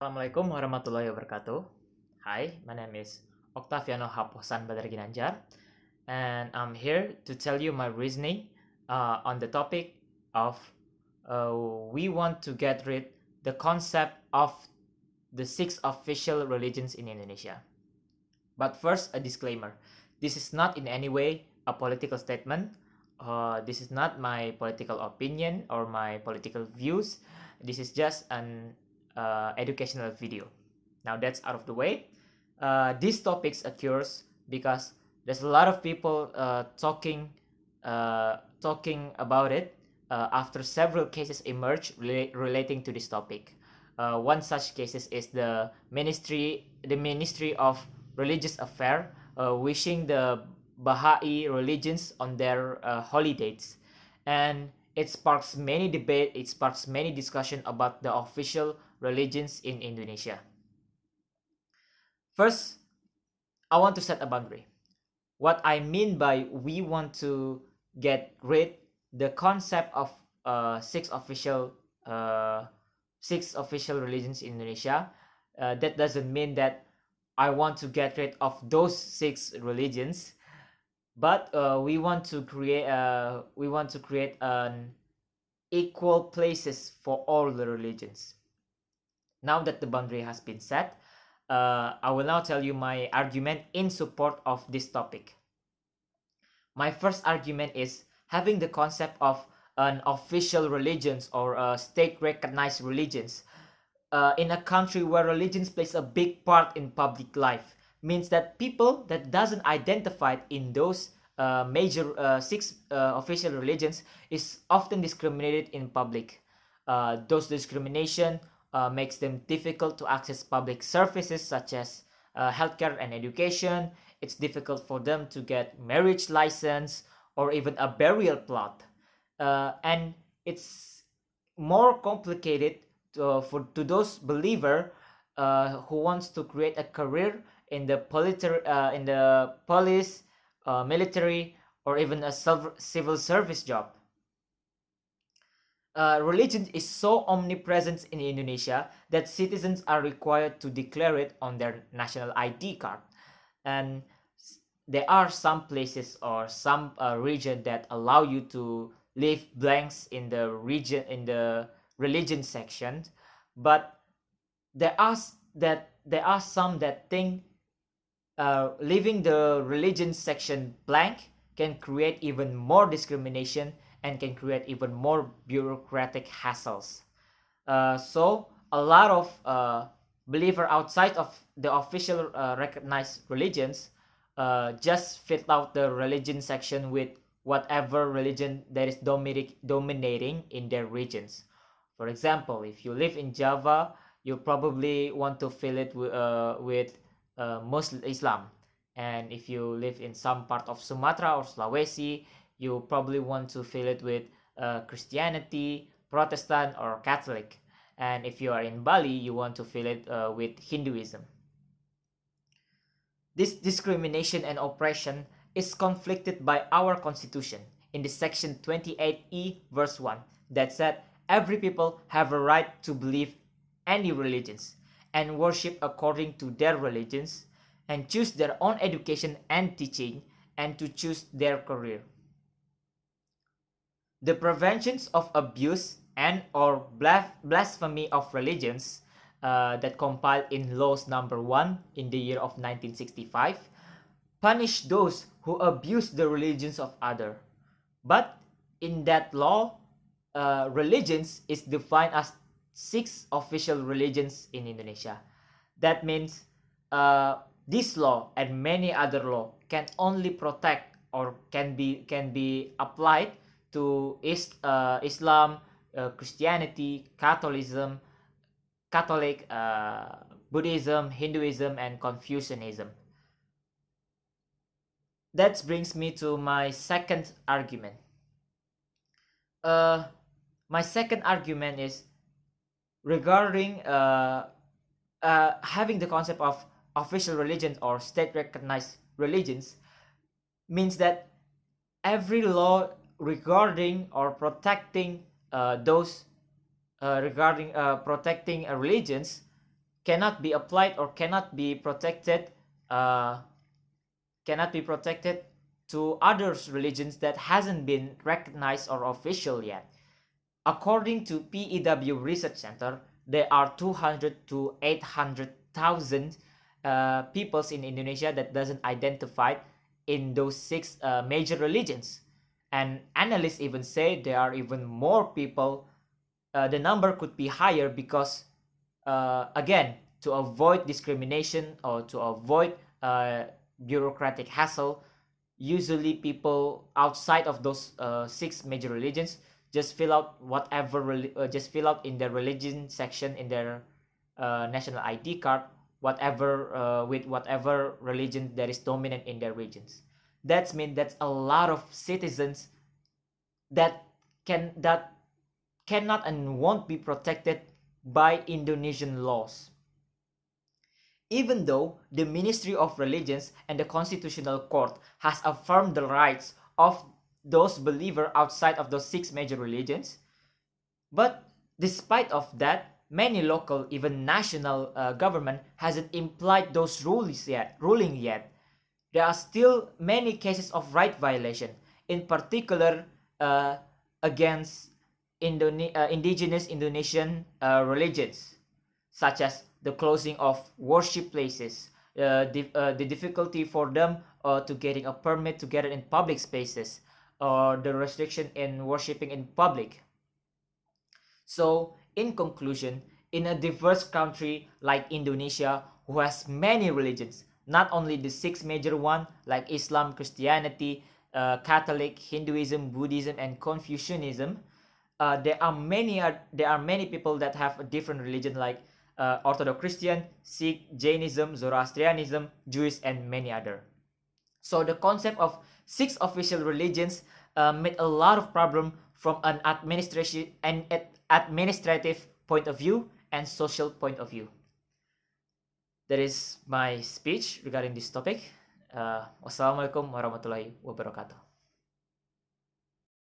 Assalamualaikum warahmatullahi wabarakatuh. Hi, my name is Octaviano Haposan Badarginanjar, and I'm here to tell you my reasoning on the topic of uh, we want to get rid the concept of the six official religions in Indonesia. But first, a disclaimer: this is not in any way a political statement. This is not my political opinion or my political views. This is just an educational video. Now that's out of the way. These topics occurs because there's a lot of people talking about it after several cases emerge relating to this topic. One such cases is the Ministry of Religious Affairs wishing the Baha'i religions on their holidays, and it sparks many debate. It sparks many discussion about the official religions in Indonesia. First, I want to set a boundary. What I mean by we want to get rid the concept of uh, six official uh, six official religions in Indonesia. That doesn't mean that I want to get rid of those six religions, but we want to create an equal places for all the religions. Now that the boundary has been set, I will now tell you my argument in support of this topic. My first argument is having the concept of an official religions or state recognized religions in a country where religions plays a big part in public life means that people that doesn't identify in those major six official religions is often discriminated in public. Those discrimination makes them difficult to access public services such as healthcare and education. It's difficult for them to get marriage license or even a burial plot, and it's more complicated to those believer who wants to create a career in the police, military, or even a civil service job. Religion is so omnipresent in Indonesia that citizens are required to declare it on their national ID card, and there are some places or some region that allow you to leave blanks in the religion section, but there are some that think leaving the religion section blank can create even more discrimination and can create even more bureaucratic hassles. So a lot of believer outside of the official recognized religions just fit out the religion section with whatever religion that is dominating in their regions. For example, if you live in Java, you probably want to fill it with Muslim Islam, and if you live in some part of Sumatra or Sulawesi, you probably want to fill it with Christianity, Protestant, or Catholic. And if you are in Bali, you want to fill it with Hinduism. This discrimination and oppression is conflicted by our constitution in the section 28E verse 1 that said every people have a right to believe any religions and worship according to their religions and choose their own education and teaching and to choose their career. The preventions of abuse and or blasphemy of religions that compiled in laws number 1 in the year of 1965 punish those who abuse the religions of other. But in that law, religions is defined as six official religions in Indonesia. That means this law and many other law can only protect or can be applied to Islam, Christianity, Catholic, Buddhism, Hinduism, and Confucianism. That brings me to my second argument. Uh, my second argument is regarding having the concept of official religion or state recognized religions means that every law regarding or protecting those regarding protecting religions cannot be applied or cannot be protected to other religions that hasn't been recognized or official yet. According to PEW Research Center, there are 200 to 800,000 peoples in Indonesia that doesn't identify in those six major religions. And analysts even say there are even more people. The number could be higher because, again, to avoid discrimination or to avoid bureaucratic hassle, usually people outside of those six major religions just fill out just fill out in their religion section in their national ID card whatever with whatever religion that is dominant in their regions. That's mean that's a lot of citizens that cannot and won't be protected by Indonesian laws. Even though the Ministry of Religions and the Constitutional Court has affirmed the rights of those believers outside of those six major religions, but despite of that, many local, even national government hasn't implied those ruling yet. There are still many cases of right violation, in particular against indigenous Indonesian religions, such as the closing of worship places, the difficulty for them to getting a permit to gather in public spaces, or the restriction in worshiping in public. So, in conclusion, in a diverse country like Indonesia, who has many religions, not only the six major ones like Islam, Christianity, Catholic, Hinduism, Buddhism, and Confucianism, there are many people that have a different religion like Orthodox Christian, Sikh, Jainism, Zoroastrianism, Jewish, and many other. So the concept of six official religions made a lot of problem from an administrative point of view and social point of view. That is my speech regarding this topic. Wassalamualaikum warahmatullahi wabarakatuh.